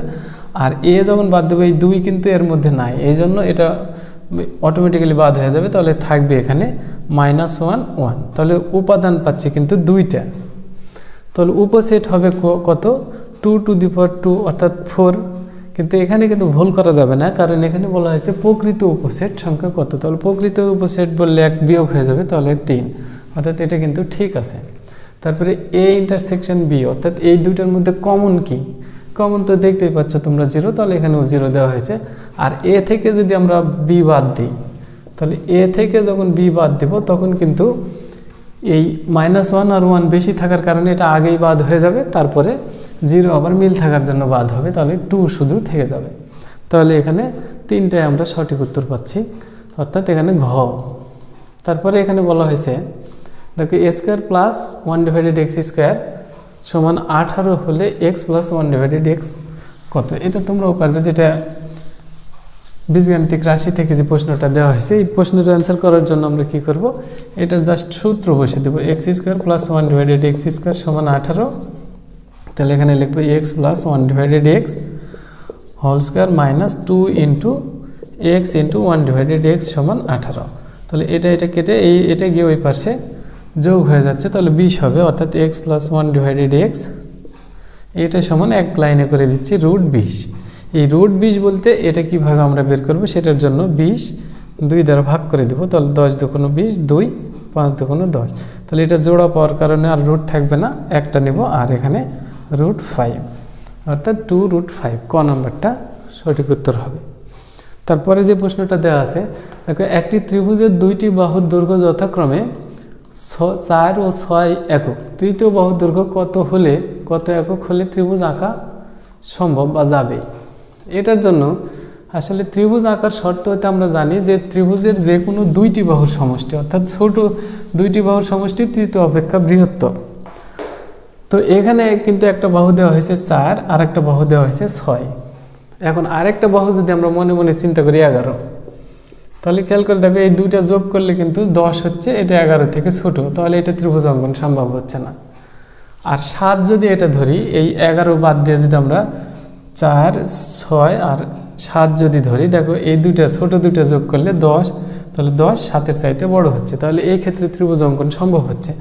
আর এ যখন বাদ দেবো এই 2 কিন্তু এর মধ্যে নাই, এই জন্য এটা অটোমেটিক্যালি বাদ হয়ে যাবে। তাহলে থাকবে এখানে -1 1, তাহলে উপাদান পাচ্ছি কিন্তু 2টা। তাহলে উপসেট হবে কত? 2 টু দি পাওয়ার 2 অর্থাৎ 4, কিন্তু এখানে কিন্তু ভুল করা যাবে না, কারণ এখানে বলা হয়েছে প্রকৃত উপসেট সংখ্যা কত। তাহলে প্রকৃত উপসেট বললে 1 বিয়োগ হয়ে যাবে, তাহলে 3, অর্থাৎ এটা কিন্তু ঠিক আছে। তারপরে এ ইন্টারসেকশন বি, অর্থাৎ এই দুইটার মধ্যে কমন কি? কমন তো দেখতেই পাচ্ছ তোমরা 0, তাহলে এখানেও 0 দেওয়া হয়েছে। আর এ থেকে যদি আমরা বি বাদ দিই, তাহলে এ থেকে যখন বি বাদ দেব তখন কিন্তু এই -1 আর 1 বেশি থাকার কারণে এটা আগেই বাদ হয়ে যাবে, তারপরে 0 আবার মিল থাকার জন্য বাদ হবে, তাহলে 2 শুধু থেকে যাবে। তাহলে এখানে 3টায় আমরা সঠিক উত্তর পাচ্ছি, অর্থাৎ এখানে ঘ। তারপরে এখানে বলা হয়েছে দেখো a² প্লাস 1/x² সমান 18 হলে x প্লাস 1/x কত? এটা তোমরাও পারবে, যেটা বীজগাণিতিক রাশি থেকে যে প্রশ্নটা দেওয়া হয়েছে, এই প্রশ্নটা অ্যান্সার করার জন্য আমরা কি করব, এটার জাস্ট সূত্র বসে দেবো। x² প্লাস 1/x² সমান 18, তাহলে এখানে লিখবো x plus 1/x whole square minus 2 into x into 1/x সমান 18। তাহলে এটা কেটে এটা গিয়ে ওই পাশে যোগ হয়ে যাচ্ছে, তাহলে 20 হবে, অর্থাৎ x প্লাস 1/x এটা সমান এক লাইনে করে দিচ্ছি √20। এই √20 বলতে এটা কিভাবে আমরা বের করব, সেটার জন্য 20 2 দ্বারা ভাগ করে দেবো, তাহলে 10 দুগুণ 20, 2 5 দুগুণ 10। তাহলে এটা জোড়া পাওয়ার কারণে আর রুট থাকবে না, একটা নেব, আর এখানে √5, অর্থাৎ 2√5 ক নাম্বারটা সঠিক উত্তর হবে। তারপরে যে প্রশ্নটা দেওয়া আছে দেখো, একটি ত্রিভুজের 2টি বাহুর দৈর্ঘ্য যথাক্রমে 4 ও 6 একক, তৃতীয় বাহুর দৈর্ঘ্য কত একক হলে ত্রিভুজ আঁকা সম্ভব বা যাবে? এটার জন্য আসলে ত্রিভুজ আঁকার শর্ত হতে আমরা জানি যে ত্রিভুজের যে কোনো 2টি বাহুর সমষ্টি, অর্থাৎ ছোট 2টি বাহুর সমষ্টি তৃতীয় অপেক্ষা বৃহত্তর। তো এখানে কিন্তু একটা বাহু দেওয়া হয়েছে 4, আর একটা বাহু দেওয়া হয়েছে 6। এখন আরেকটা বাহু যদি আমরা মনে মনে চিন্তা করি 11, তাহলে খেয়াল করে দেখো এই দুইটা যোগ করলে কিন্তু 10 হচ্ছে, এটা 11 থেকে ছোট, তাহলে এটা ত্রিভুজ অঙ্কন সম্ভব হচ্ছে না। আর 7 যদি এটা ধরি, এই 11 বাদ দিয়ে যদি আমরা 4, 6 আর 7 যদি ধরি, দেখো এই ছোট দুইটা যোগ করলে 10, তাহলে 10 7-এর চাইতে বড় হচ্ছে, তাহলে এই ক্ষেত্রে ত্রিভুজ অঙ্কন সম্ভব হচ্ছে।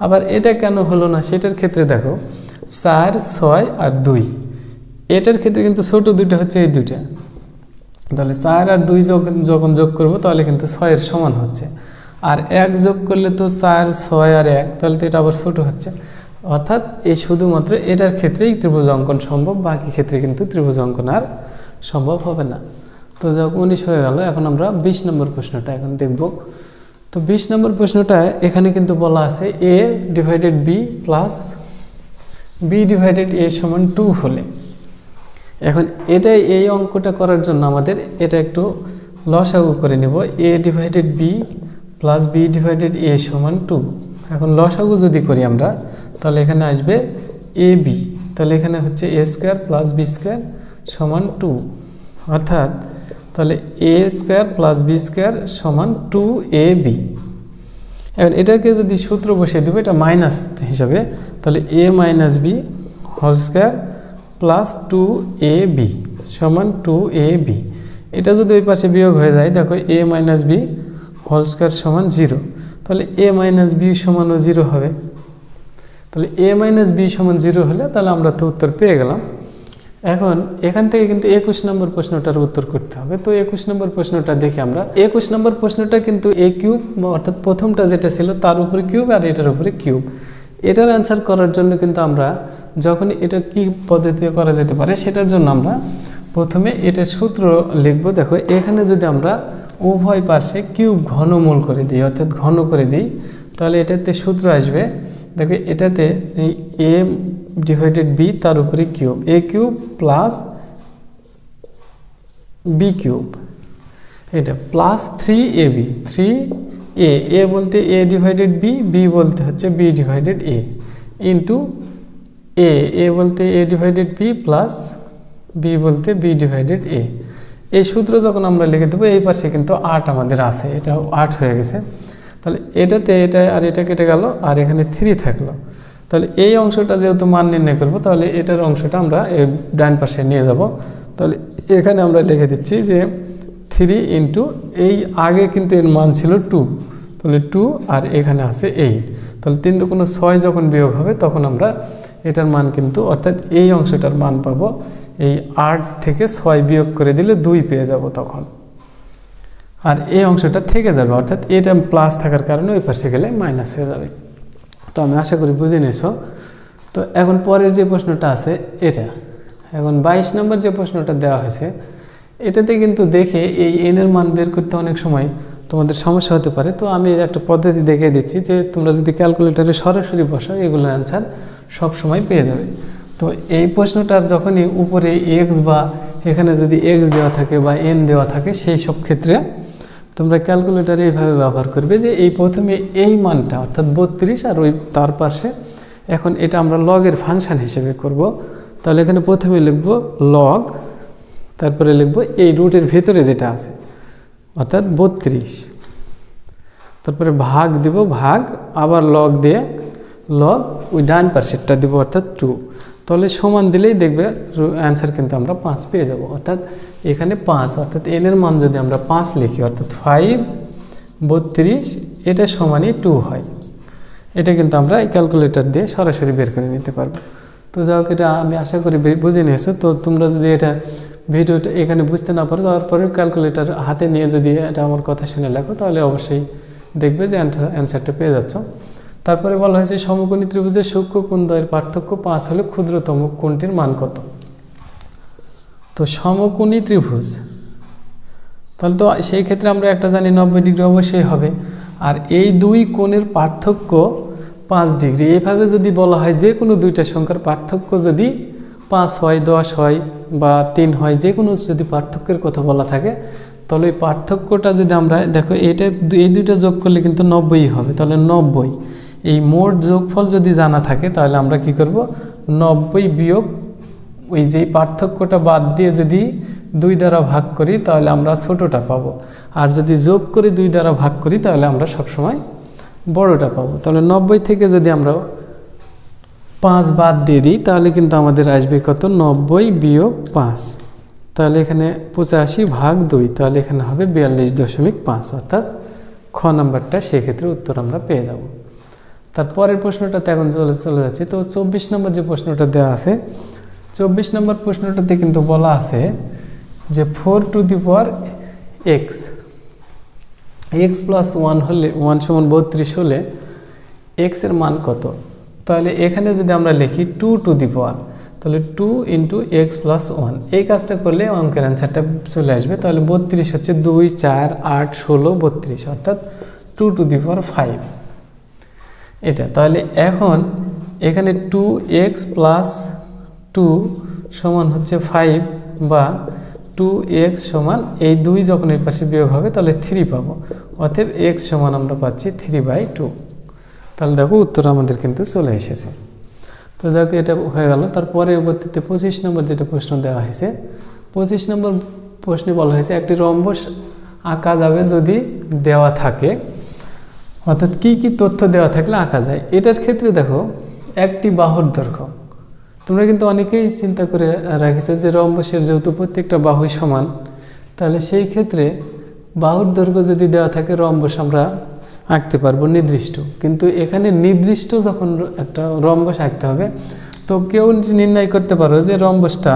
আবার এটা কেন হলো না, সেটার ক্ষেত্রে দেখো 4, 6 আর 2, এটার ক্ষেত্রে কিন্তু ছোট দুইটা হচ্ছে এই দুইটা, তাহলে 4 আর 2 যখন যোগ করব তাহলে কিন্তু 6-এর সমান হচ্ছে। আর 1 যোগ করলে তো 4, 6 আর 1, তাহলে তো এটা আবার ছোট হচ্ছে, অর্থাৎ এই শুধুমাত্র এটার ক্ষেত্রেই ত্রিভুজ অঙ্কন সম্ভব, বাকি ক্ষেত্রে কিন্তু ত্রিভুজ অঙ্কন আর সম্ভব হবে না। তো যখন 19 হয়ে গেল, এখন আমরা 20 নম্বর প্রশ্নটা এখন দেখব। তো 20 নম্বর প্রশ্নটা এখানে কিন্তু বলা আছে a/b প্লাস b/a সমান 2 হলে, এখন এটাই এই অঙ্কটা করার জন্য আমাদের এটা একটু লসাগু করে নেব। a/b প্লাস b/a সমান 2। এখন লসাগু যদি করি আমরা, তাহলে এখানে আসবে ab, তাহলে এখানে হচ্ছে a² প্লাস b² সমান 2, অর্থাৎ তাহলে a² প্লাস b² সমান 2ab। এখন এটাকে যদি সূত্র বসিয়ে দেবো, এটা মাইনাস হিসাবে, তাহলে a minus b whole square plus 2ab সমান 2ab। এটা যদি ওই পাশে বিয়োগ হয়ে যায়, দেখো a minus b whole square সমান 0, তাহলে a মাইনাস b সমানও 0 হবে। তাহলে a মাইনাস b সমান 0 হলে তাহলে আমরা তো উত্তর পেয়ে গেলাম। এখন এখান থেকে কিন্তু 21 নম্বর প্রশ্নটার উত্তর করতে হবে। তো 21 নম্বর প্রশ্নটা দেখি আমরা। 21 নম্বর প্রশ্নটা কিন্তু a কিউব, অর্থাৎ প্রথমটা যেটা ছিল তার উপরে কিউব আর এটার উপরে কিউব। এটার অ্যান্সার করার জন্য কিন্তু আমরা যখন এটা কি পদ্ধতিতে করা যেতে পারে, সেটার জন্য আমরা প্রথমে এটার সূত্র লিখব। দেখো এখানে যদি আমরা উভয় পাশে কিউব ঘনমূল করে দিই, অর্থাৎ ঘন করে দিই, তাহলে এটাতে সূত্র আসবে, দেখো এটাতে a/b তার উপরে cube, a cube plus b cube, এটা প্লাস 3ab, 3a বলতে a/b, b বলতে হচ্ছে b/a ইন্টু a বলতে a/b প্লাস b বলতে b/a। এই সূত্র যখন আমরা লিখে দেবো, এই পাশে কিন্তু 8 আমাদের আছে, এটা 8 হয়ে গেছে, তাহলে এটাতে এটা আর এটা কেটে গেল, আর এখানে 3 থাকলো। তাহলে এই অংশটা যেহেতু মান নির্ণয় করবো, তাহলে এটার অংশটা আমরা এই ডান পাশে নিয়ে যাব। তাহলে এখানে আমরা লিখে দিচ্ছি যে 3 ইন্টু এই আগে কিন্তু এর মান ছিল 2, তাহলে 2 আর এখানে আছে 8, তাহলে 3 2 6 যখন বিয়োগ হবে তখন আমরা এটার মান কিন্তু, অর্থাৎ এই অংশটার মান পাবো এই 8 থেকে 6 বিয়োগ করে দিলে 2 পেয়ে যাব তখন। আর এই অংশটা থেকে যাবে, অর্থাৎ এটা প্লাস থাকার কারণে ওই পাশে গেলে মাইনাস হয়ে যাবে। তো আমি আশা করি বুঝে নিয়েছো। তো এখন পরের যে প্রশ্নটা আছে এটা, এখন 22 নম্বর যে প্রশ্নটা দেওয়া হয়েছে, এটাতে কিন্তু দেখে এই এন এর মান বের করতে অনেক সময় তোমাদের সমস্যা হতে পারে। তো আমি একটা পদ্ধতি দেখিয়ে দিচ্ছি যে তোমরা যদি ক্যালকুলেটরে সরাসরি বসাও এগুলো অ্যান্সার সব সময় পেয়ে যাবে। তো এই প্রশ্নটার যখনই উপরে এক্স বা এখানে যদি এক্স দেওয়া থাকে বা এন দেওয়া থাকে, সেই সব ক্ষেত্রে তোমরা ক্যালকুলেটারে এইভাবে ব্যবহার করবে যে এই প্রথমে এই মানটা অর্থাৎ 32 আর ওই তার পাশে, এখন এটা আমরা লগের ফাংশন হিসেবে করব। তাহলে এখানে প্রথমে লিখব লগ, তারপরে লিখব এই রুটের ভেতরে যেটা আছে অর্থাৎ 32, তারপরে ভাগ দিব, ভাগ আবার লগ দিয়ে লগ ওই ডান পাশেরটা দিব অর্থাৎ 2। তাহলে সমান দিলেই দেখবে অ্যান্সার কিন্তু আমরা 5 পেয়ে যাব। অর্থাৎ এখানে 5 অর্থাৎ এন এর মান যদি আমরা 5 লিখি অর্থাৎ 5 32 এটা সমানই 2 হয়। এটা কিন্তু আমরা এই ক্যালকুলেটর দিয়ে সরাসরি বের করে নিতে পারবো। তো যাই হোক, এটা আমি আশা করি বুঝে নিয়েছো। তো তোমরা যদি এটা ভিডিওটা এখানে বুঝতে না পারো, তারপরে ক্যালকুলেটর হাতে নিয়ে যদি এটা আমার কথা শুনে লেখো, তাহলে অবশ্যই দেখবে যে অ্যান্সারটা পেয়ে যাচ্ছ। তারপরে বলা হয়েছে সমকোণী ত্রিভুজের সূক্ষ্ম কোণদ্বয়ের পার্থক্য 5 হলে ক্ষুদ্রতম কোণটির মান কত? তো সমকোণী ত্রিভুজ, তাহলে তো সেই ক্ষেত্রে আমরা একটা জানি 90 ডিগ্রি অবশ্যই হবে। আর এই দুই কোণের পার্থক্য 5 ডিগ্রি। এইভাবে যদি বলা হয় যে কোনো দুইটা সংখ্যার পার্থক্য যদি 5 হয়, 10 হয় বা 3 হয়, যে কোনো যদি পার্থক্যের কথা বলা থাকে, তাহলে এই পার্থক্যটা যদি আমরা দেখো এটা এই দুইটা যোগ করলে কিন্তু 90 হবে। তাহলে 90 এই মোট যোগফল যদি জানা থাকে, তাহলে আমরা কি করব 90 বিয়োগ ওই যে পার্থক্যটা বাদ দিয়ে যদি 2 দ্বারা ভাগ করি, তাহলে আমরা ছোটটা পাবো। আর যদি যোগ করে 2 দ্বারা ভাগ করি, তাহলে আমরা সবসময় বড়টা পাবো। তাহলে 90 থেকে যদি আমরা 5 বাদ দিয়ে দিই, তাহলে কিন্তু আমাদের আসবে কত? 90 বিয়োগ 5। তাহলে এখানে 85 ভাগ 2, তাহলে এখানে হবে 42.5 অর্থাৎ খ নাম্বারটা। সেক্ষেত্রে উত্তর আমরা পেয়ে যাব। তারপরের প্রশ্নটাতে এখন চলে যাচ্ছে। তো 24 নম্বর যে প্রশ্নটা দেওয়া আছে, 24 নম্বর প্রশ্নটাতে কিন্তু বলা আছে যে 4 to the power x, x plus 1 হলে 1 সমান 32 হলে এক্স এর মান কত? তাহলে এখানে যদি আমরা লিখি 2 টু দি পাওয়ার, তাহলে 2 ইন্টু এক্স প্লাস 1, এই কাজটা করলে অঙ্কের অ্যান্সারটা চলে আসবে। তাহলে 32 হচ্ছে 2, 4, 8, 16, 32 অর্থাৎ 2 টু দি পাওয়ার 5 এটা। তাহলে এখন এখানে 2x প্লাস 2 সমান হচ্ছে 5 বা 2x সমান এই 2 যখন এই পাশে বিয়োগ হবে তাহলে 3 পাবো। অতএব x সমান আমরা পাচ্ছি 3/2। তাহলে দেখো উত্তর আমাদের কিন্তু চলে এসেছে। তো দেখো এটা হয়ে গেল। তার পরবর্তীতে 25 নম্বর যেটা প্রশ্ন দেওয়া হয়েছে, 25 নম্বর প্রশ্নে বলা হয়েছে একটি রম্বস আঁকা যাবে যদি দেওয়া থাকে, অর্থাৎ কি কি তথ্য দেওয়া থাকলে আঁকা যায়। এটার ক্ষেত্রে দেখো একটি বাহুর দৈর্ঘ্য, তোমরা কিন্তু অনেকেই চিন্তা করে রাখিছো যে রম্বসের যেহেতু প্রত্যেকটা বাহুই সমান, তাহলে সেই ক্ষেত্রে বাহুর দৈর্ঘ্য যদি দেওয়া থাকে রম্বস আমরা আঁকতে পারবো নির্দিষ্ট। কিন্তু এখানে নির্দিষ্ট যখন একটা রম্বস আঁকতে হবে, তো কেউ নির্ণয় করতে পারো যে রম্বসটা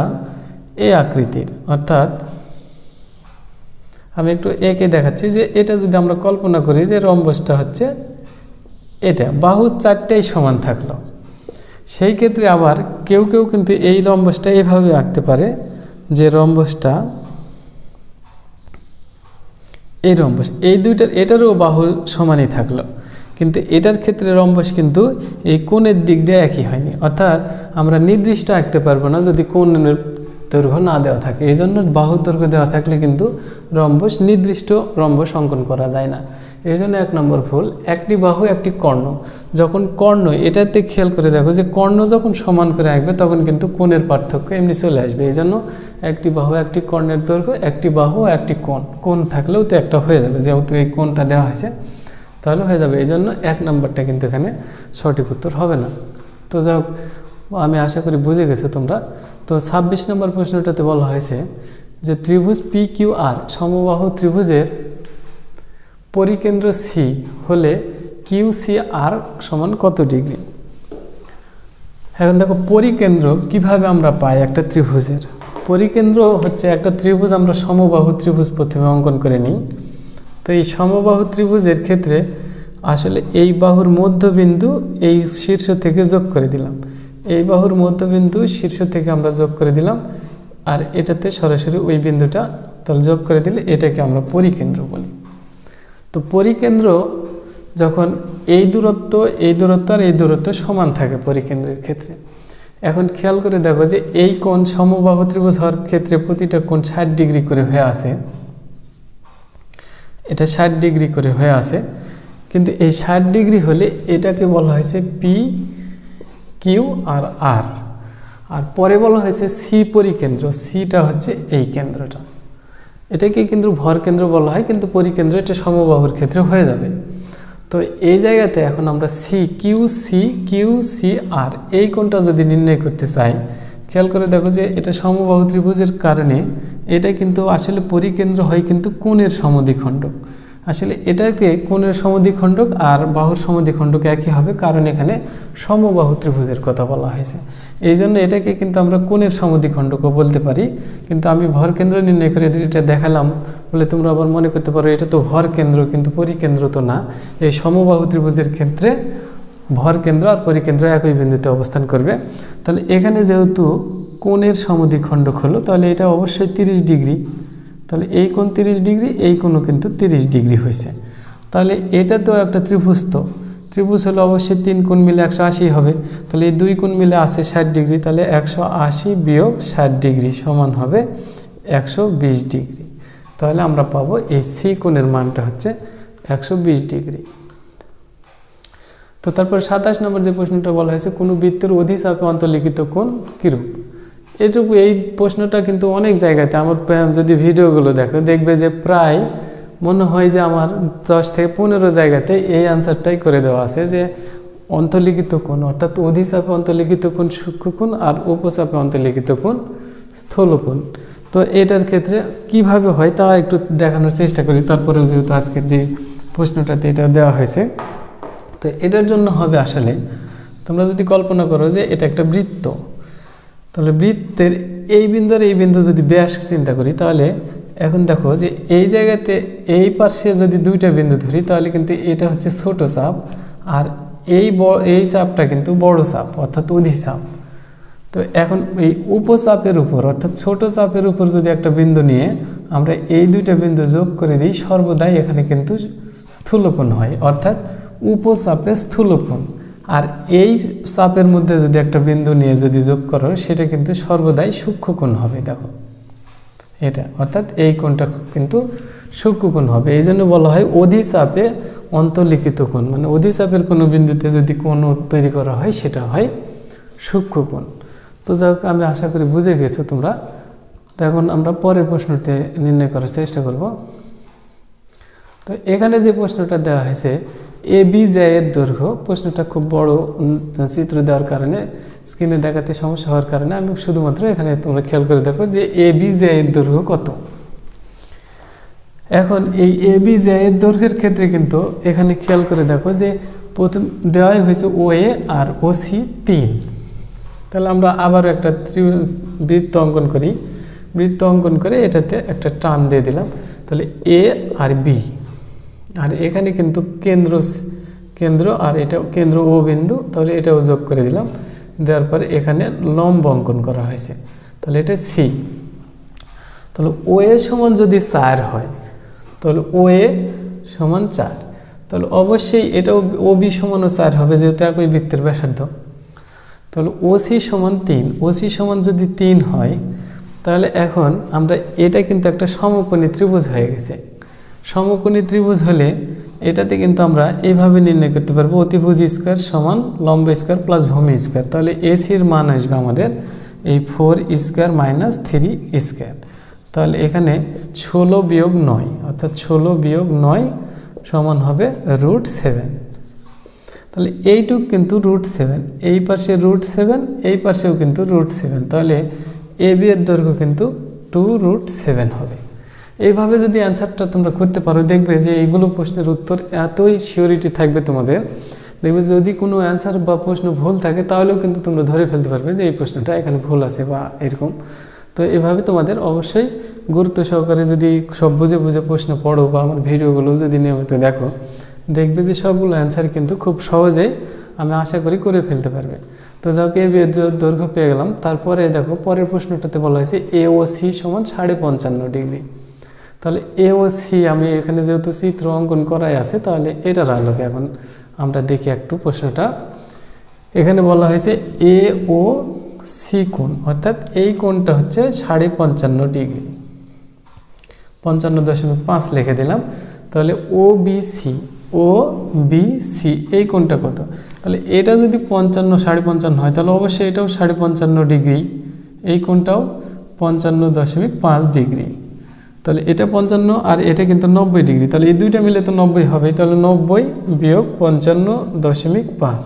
এই আকৃতির, অর্থাৎ আমি একটু একে দেখাচ্ছি যে এটা যদি আমরা কল্পনা করি যে রম্বসটা হচ্ছে এটা, বাহু 4টাই সমান থাকলো, সেই ক্ষেত্রে আবার কেউ কেউ কিন্তু এই রম্বসটা এইভাবে আঁকতে পারে যে রম্বসটা এই রম্বস এই দুইটার এটারও বাহু সমানই থাকলো, কিন্তু এটার ক্ষেত্রে রম্বস কিন্তু এই কোণের দিক দিয়ে একই হয়নি। অর্থাৎ আমরা নির্দিষ্ট আঁকতে পারবো না যদি কোণের দৈর্ঘ্য না দেওয়া থাকে। এই জন্য বাহুর দৈর্ঘ্য দেওয়া থাকলে কিন্তু রম্বস নির্দিষ্ট রম্বস অঙ্কন করা যায় না। এই জন্য 1 নম্বর ভুল। একটি বাহু একটি কর্ণ, যখন কর্ণ এটাতে খেয়াল করে দেখো যে কর্ণ যখন সমান করে আঁকবে তখন কিন্তু কোণের পার্থক্য এমনি চলে আসবে। এই জন্য একটি বাহু একটি কর্ণের দৈর্ঘ্য, একটি বাহু একটি কোণ, কোণ থাকলেও তো একটা হয়ে যাবে, যেহেতু এই কোণটা দেওয়া হয়েছে তাহলে হয়ে যাবে। এই জন্য 1 নম্বরটা কিন্তু এখানে সঠিক উত্তর হবে না। তো যাই হোক, আমি আশা করি বুঝে গেছো তোমরা। তো 26 নম্বর প্রশ্নটাতে বলা হয়েছে যে ত্রিভুজ PQR সমবাহু ত্রিভুজের পরিকেন্দ্র C হলে QCR সমান কত ডিগ্রি। এখন দেখো পরিকেন্দ্র কিভাবে আমরা পাই একটা ত্রিভুজের, পরিকেন্দ্র হচ্ছে একটা ত্রিভুজ, আমরা সমবাহু ত্রিভুজ প্রথমে অঙ্কন করে নিই। তো এই সমবাহু ত্রিভুজের ক্ষেত্রে আসলে এই বাহুর মধ্যবিন্দু এই শীর্ষ থেকে যোগ করে দিলাম, এই বাহুর মধ্যবিন্দু শীর্ষ থেকে আমরা যোগ করে দিলাম, আর এটাতে সরাসরি ওই বিন্দুটা তাহলে যোগ করে দিলে এটাকে আমরা পরিকেন্দ্র বলি। তো পরিকেন্দ্র যখন এই দূরত্ব আর এই দূরত্ব সমান থাকে পরিকেন্দ্রের ক্ষেত্রে। এখন খেয়াল করে দেখো যে এই কোণ সমবাহু ত্রিভুজ হওয়ার ক্ষেত্রে প্রতিটা কোণ 60 ডিগ্রি করে হয়ে আসে, এটা 60 ডিগ্রি করে হয়ে আসে, কিন্তু এই 60 ডিগ্রি হলে এটাকে বলা হয়েছে পি কিউ আর আর, আর পরে বলা হয়েছে সি পরিকেন্দ্র, সিটা হচ্ছে এই কেন্দ্রটা, এটাকে কিন্তু ভর কেন্দ্র বলা হয়, কিন্তু পরিকেন্দ্র এটা সমবাহুর ক্ষেত্রে হয়ে যাবে। তো এই জায়গাতে এখন আমরা কিউ সি আর এই কোণটা যদি নির্ণয় করতে চাই, খেয়াল করে দেখো যে এটা সমবাহু ত্রিভুজের কারণে এটা কিন্তু আসলে পরিকেন্দ্র হয় কিন্তু কোণের সমদ্বিখণ্ডক। আসলে এটাকে কোণের সমদ্বিখণ্ডক আর বাহুর সমদ্বিখণ্ডক একই হবে, কারণ এখানে সমবাহু ত্রিভুজের কথা বলা হয়েছে, এই জন্য এটাকে কিন্তু আমরা কোণের সমদ্বিখণ্ডকও বলতে পারি। কিন্তু আমি ভর কেন্দ্র নির্ণয় করে এটা দেখালাম বলে তোমরা আবার মনে করতে পারো এটা তো ভর কেন্দ্র, কিন্তু পরিকেন্দ্র তো না। এই সমবাহু ত্রিভুজের ক্ষেত্রে ভর কেন্দ্র আর পরিকেন্দ্র একই বিন্দুতে অবস্থান করবে। তাহলে এখানে যেহেতু কোণের সমদ্বিখণ্ডক হলো, তাহলে এটা অবশ্যই 30 ডিগ্রি, তাহলে এই কোণ 30 ডিগ্রি, এই কোণও কিন্তু 30 ডিগ্রি হয়েছে। তাহলে এটা তো একটা ত্রিভুজ, তো ত্রিভুজ হলে অবশ্যই 3 কোণ মিলে 180 হবে, তাহলে এই 2 কোণ মিলে আসে 60 ডিগ্রি, তাহলে 180 বিয়োগ 60 ডিগ্রি সমান হবে 120 ডিগ্রি। তাহলে আমরা পাবো এই সি কোণের মানটা হচ্ছে 120 ডিগ্রি। তো তারপর 27 নম্বর যে প্রশ্নটা বলা হয়েছে, কোনো বৃত্তের অধিচাপে অন্তর্লিখিত কোণ কিরূপ। এটুকু এই প্রশ্নটা কিন্তু অনেক জায়গাতে আমার যদি ভিডিওগুলো দেখো দেখবে যে প্রায় মনে হয় যে আমার 10 থেকে 15 জায়গাতে এই আনসারটাই করে দেওয়া আছে, যে অন্তর্লিখিত কোণ অর্থাৎ অধিচাপে অন্তর্লিখিত কোণ সূক্ষ্মকোণ আর উপচাপে অন্তর্লিখিত কোণ স্থূলকোণ। তো এটার ক্ষেত্রে কিভাবে হয় তা একটু দেখানোর চেষ্টা করি, তারপরেও যেহেতু আজকের যে প্রশ্নটাতে এটা দেওয়া হয়েছে। তো এটার জন্য হবে আসলে তোমরা যদি কল্পনা করো যে এটা একটা বৃত্ত, তাহলে বৃত্তের এই বিন্দু আর এই বিন্দু যদি ব্যাস চিন্তা করি, তাহলে এখন দেখো যে এই জায়গাতে এই পাশে যদি দুইটা বিন্দু ধরি, তাহলে কিন্তু এটা হচ্ছে ছোট চাপ, আর এই চাপটা কিন্তু বড় চাপ অর্থাৎ অধিচাপ। তো এখন এই উপচাপের উপর অর্থাৎ ছোট চাপের উপর যদি একটা বিন্দু নিয়ে আমরা এই দুইটা বিন্দু যোগ করে দিই, সর্বদাই এখানে কিন্তু স্থূলকোণ হয়, অর্থাৎ উপচাপে স্থূলকোণ। আর এই চাপের মধ্যে যদি একটা বিন্দু নিয়ে যদি যোগ করো, সেটা কিন্তু সর্বদাই সূক্ষ্মকোণ হবে। দেখো এটা অর্থাৎ এই কোণটা কিন্তু সূক্ষ্মকোণ হবে, এই জন্য বলা হয় অধিচাপে অন্তর্লিখিত কোণ, মানে অধিচাপের কোনো বিন্দুতে যদি কোণ তৈরি করা হয় সেটা হয় সূক্ষ্মকোণ। তো যাই হোক, আমি আশা করি বুঝে গেছো তোমরা। তো এখন আমরা পরের প্রশ্নতে নির্ণয় করার চেষ্টা করব। তো এখানে যে প্রশ্নটা দেওয়া হয়েছে ABJ এর দৈর্ঘ্য, প্রশ্নটা খুব বড় চিত্র দেওয়ার কারণে স্ক্রিনে দেখাতে সমস্যা হওয়ার কারণে আমি শুধুমাত্র এখানে তোমরা খেয়াল করে দেখো যে ABJ এর দৈর্ঘ্য কত। এখন এই ABJ এর দৈর্ঘ্যের ক্ষেত্রে কিন্তু এখানে খেয়াল করে দেখো যে প্রথম দেওয়াই হয়েছে OA আর OC 3। তাহলে আমরা আবারও একটা বৃত্ত অঙ্কন করি, বৃত্ত অঙ্কন করে এটাতে একটা টান দিয়ে দিলাম, তাহলে A আর B, আর এখানে কিন্তু কেন্দ্র আর এটা কেন্দ্র ও বিন্দু, তাহলে এটাও যোগ করে দিলাম, দেওয়ার পরে এখানে লম্ব অঙ্কন করা হয়েছে, তাহলে এটা C। তাহলে OA সমান যদি 4 হয়, তাহলে OA সমান 4, তাহলে অবশ্যই এটাও OB সমানও 4 হবে, যেহেতু একই বৃত্তের ব্যাসার্ধ। তাহলে OC সমান 3, OC সমান যদি 3 হয়, তাহলে এখন আমরা এটা কিন্তু একটা সমকোণী ত্রিভুজ হয়ে গেছে। সমকোণী ত্রিভুজ হলে এটাতে কিন্তু আমরা এইভাবে নির্ণয় করতে পারবো, অতিভুজ স্কয়ার সমান লম্ব স্কয়ার প্লাস ভূমি স্কয়ার। তাহলে এসির মান আসবে আমাদের এই 4 স্কয়ার মাইনাস 3 স্কয়ার। তাহলে এখানে 16 বিয়োগ 9 অর্থাৎ 16 বিয়োগ 9 সমান হবে √7। তাহলে এইটুক কিন্তু √7, এই পাশে √7, এই পাশেও কিন্তু √7, তাহলে AB এর দৈর্ঘ্য কিন্তু 2√7 হবে। এইভাবে যদি অ্যান্সারটা তোমরা করতে পারো, দেখবে যে এইগুলো প্রশ্নের উত্তর এতই সিওরিটি থাকবে তোমাদের। দেখবে যদি কোনো অ্যান্সার বা প্রশ্ন ভুল থাকে, তাহলেও কিন্তু তোমরা ধরে ফেলতে পারবে যে এই প্রশ্নটা এখানে ভুল আছে বা এরকম। তো এভাবে তোমাদের অবশ্যই গুরুত্ব সহকারে যদি সব বুঝে বুঝে প্রশ্ন পড়ো বা আমার ভিডিওগুলো যদি নিয়মিত দেখো, দেখবে যে সবগুলো অ্যান্সার কিন্তু খুব সহজেই আমি আশা করি করে ফেলতে পারবে। তো যাও কি এর দৈর্ঘ্য পেয়ে গেলাম। তারপরে দেখো পরের প্রশ্নটাতে বলা হয়েছে এ ও সি সমান 55.5 ডিগ্রি। তাহলে এ ও সি আমি এখানে যেহেতু চিত্র অঙ্কন করাই আছে, তাহলে এটার আলোকে এখন আমরা দেখি একটু প্রশ্নটা। এখানে বলা হয়েছে এ ও সি কোণ, অর্থাৎ এই কোণটা হচ্ছে 55.5 ডিগ্রি, 55.5 লিখে দিলাম। তাহলে ও বি সি এই কোণটা কত? তাহলে এটা যদি 55.5 হয় তাহলে অবশ্যই এটাও 55.5 ডিগ্রি, এই কোণটাও 55.5 ডিগ্রি। তাহলে এটা 55 আর এটা কিন্তু 90 ডিগ্রি, তাহলে এই দুইটা মিলে তো 90 হবে। তাহলে 90 বিয়োগ 55.5,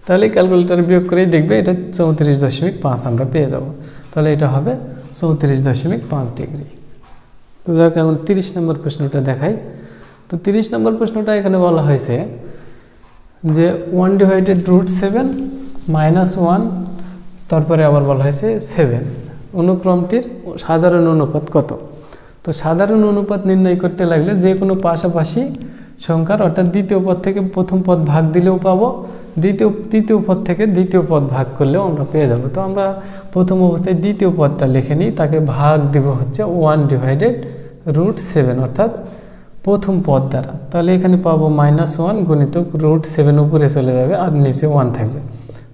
তাহলে ক্যালকুলেটার বিয়োগ করেই দেখবে এটা 34.5 আমরা পেয়ে যাব। তাহলে এটা হবে 34.5 ডিগ্রি। তো যাক এখন 30 নম্বর প্রশ্নটা দেখাই। তো 30 নম্বর প্রশ্নটা এখানে বলা হয়েছে যে 1/√7 -1, তারপরে আবার বলা হয়েছে 7 অনুক্রমটির সাধারণ অনুপাত কত? তো সাধারণ অনুপাত নির্ণয় করতে লাগলে যে কোনো পাশাপাশি সংখ্যার, অর্থাৎ দ্বিতীয় পদ থেকে প্রথম পদ ভাগ দিলেও পাবো, তৃতীয় পদ থেকে দ্বিতীয় পদ ভাগ করলেও আমরা পেয়ে যাব। তো আমরা প্রথম অবস্থায় দ্বিতীয় পদটা লিখে নিই, তাকে ভাগ দিব হচ্ছে 1/√7 অর্থাৎ প্রথম পদ দ্বারা। তাহলে এখানে পাবো -1 গুণিতক √7 উপরে চলে যাবে আর নিচে 1 থাকবে।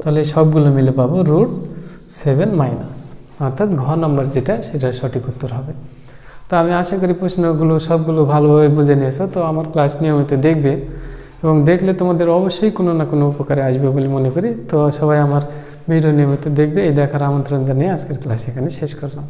তাহলে সবগুলো মিলে পাবো √7 মাইনাস, অর্থাৎ ঘ নম্বর যেটা সেটা সঠিক উত্তর হবে। তো আমি আশা করি প্রশ্নগুলো সবগুলো ভালোভাবে বুঝে নিয়েছো। তো আমার ক্লাস নিয়মিত দেখবে এবং দেখলে তোমাদের অবশ্যই কোনো না কোনো উপকারে আসবে বলে মনে করি। তো সবাই আমার ভিডিও নিয়মিত দেখবে, এই দেখার আমন্ত্রণ জানিয়ে আজকের ক্লাস এখানে শেষ করলাম।